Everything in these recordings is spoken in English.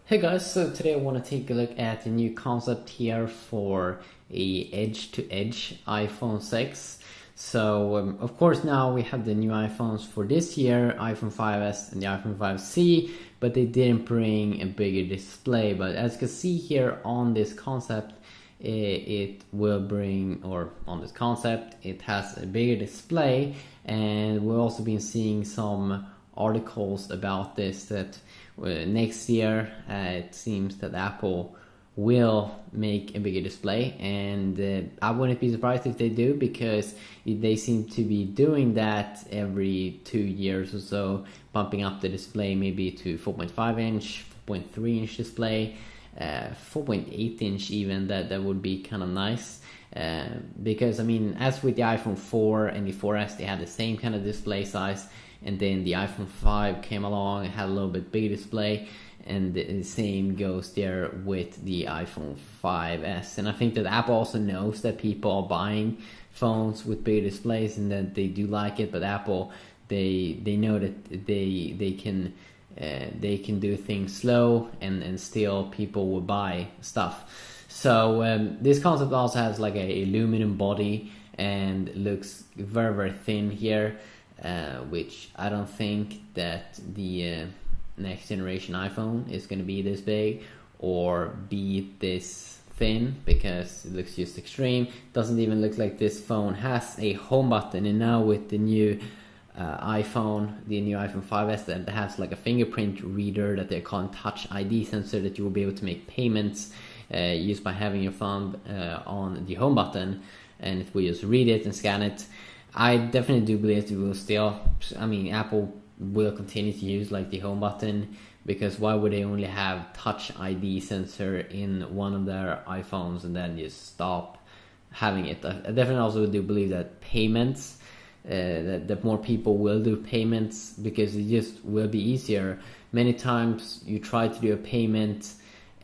Hey guys, so today I want to take a look at the new concept here for a edge-to-edge iPhone 6. So of course now we have the new iPhones for this year, iPhone 5s and the iPhone 5C, but they didn't bring a bigger display. But as you can see here on this concept, it will bring, or on this concept, it has a bigger display, and we've also been seeing some articles about this that next year it seems that Apple will make a bigger display, and I wouldn't be surprised if they do, because they seem to be doing that every 2 years or so, bumping up the display maybe to 4.5 inch, 4.3 inch display, 4.8 inch even. That would be kind of nice. Because I mean, as with the iPhone 4 and the 4S, they had the same kind of display size, and then the iPhone 5 came along and had a little bit bigger display, and the same goes there with the iPhone 5S. And I think that Apple also knows that people are buying phones with bigger displays and that they do like it, but Apple, they know that they can do things slow and still people will buy stuff. So this concept also has like a aluminum body and looks very, very thin here, which I don't think that the next generation iPhone is going to be this big or be this thin, because it looks just extreme. Doesn't even look like this phone has a home button, and now with the new iPhone, the new iPhone 5S, that has like a fingerprint reader that they're calling Touch ID sensor, that you will be able to make payments used by having your thumb on the home button, and it will just read it and scan it. I definitely do believe it will still, I mean, Apple will continue to use like the home button, because why would they only have Touch ID sensor in one of their iPhones and then just stop having it? I definitely also do believe that payments, that more people will do payments, because it just will be easier. Many times you try to do a payment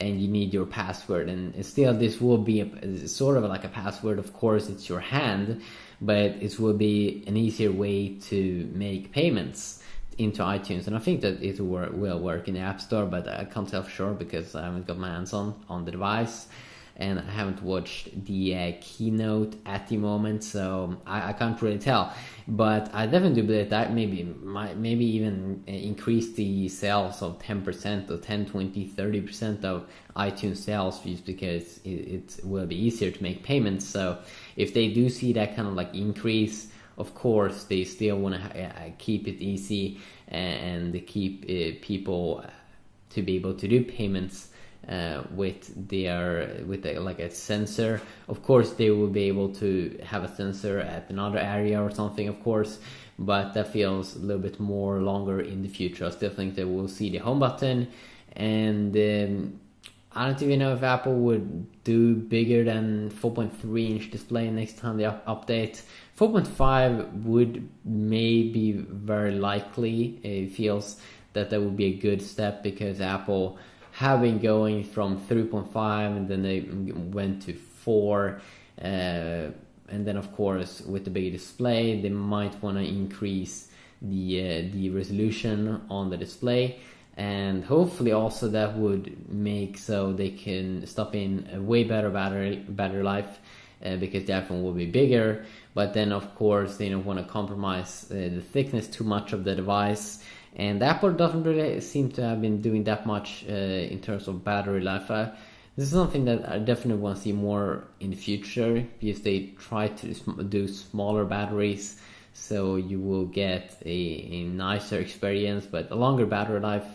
and you need your password, and still this will be sort of like a password. Of course it's your hand, but it will be an easier way to make payments into iTunes, and I think that it will work in the App Store, but I can't tell for sure because I haven't got my hands on the device, and I haven't watched the keynote at the moment, so I can't really tell. But I definitely do believe that maybe even increase the sales of 10% or 10, 20, 30% of iTunes sales, just because it will be easier to make payments. So if they do see that kind of like increase, of course they still want to keep it easy and keep people to be able to do payments with like a sensor. Of course they will be able to have a sensor at another area or something, of course, but that feels a little bit more longer in the future. I still think that we'll see the home button, and I don't even know if Apple would do bigger than 4.3 inch display next time they update. 4.5 would maybe very likely. It feels that would be a good step, because Apple have been going from 3.5 and then they went to 4, and then of course with the bigger display they might want to increase the resolution on the display, and hopefully also that would make so they can stop in a way better battery life, because the iPhone will be bigger. But then of course they don't want to compromise the thickness too much of the device, and Apple doesn't really seem to have been doing that much in terms of battery life. This is something that I definitely want to see more in the future, because they try to do smaller batteries, so you will get a nicer experience, but a longer battery life.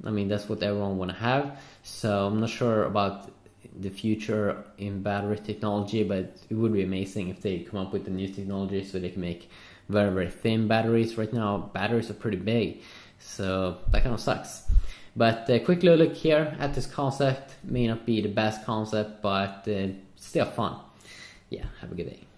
I mean, that's what everyone want to have. So I'm not sure about the future in battery technology, but it would be amazing if they come up with a new technology so they can make very, very thin batteries. Right now batteries are pretty big, so that kind of sucks. But a quick little look here at this concept. May not be the best concept, but still fun. Yeah, have a good day.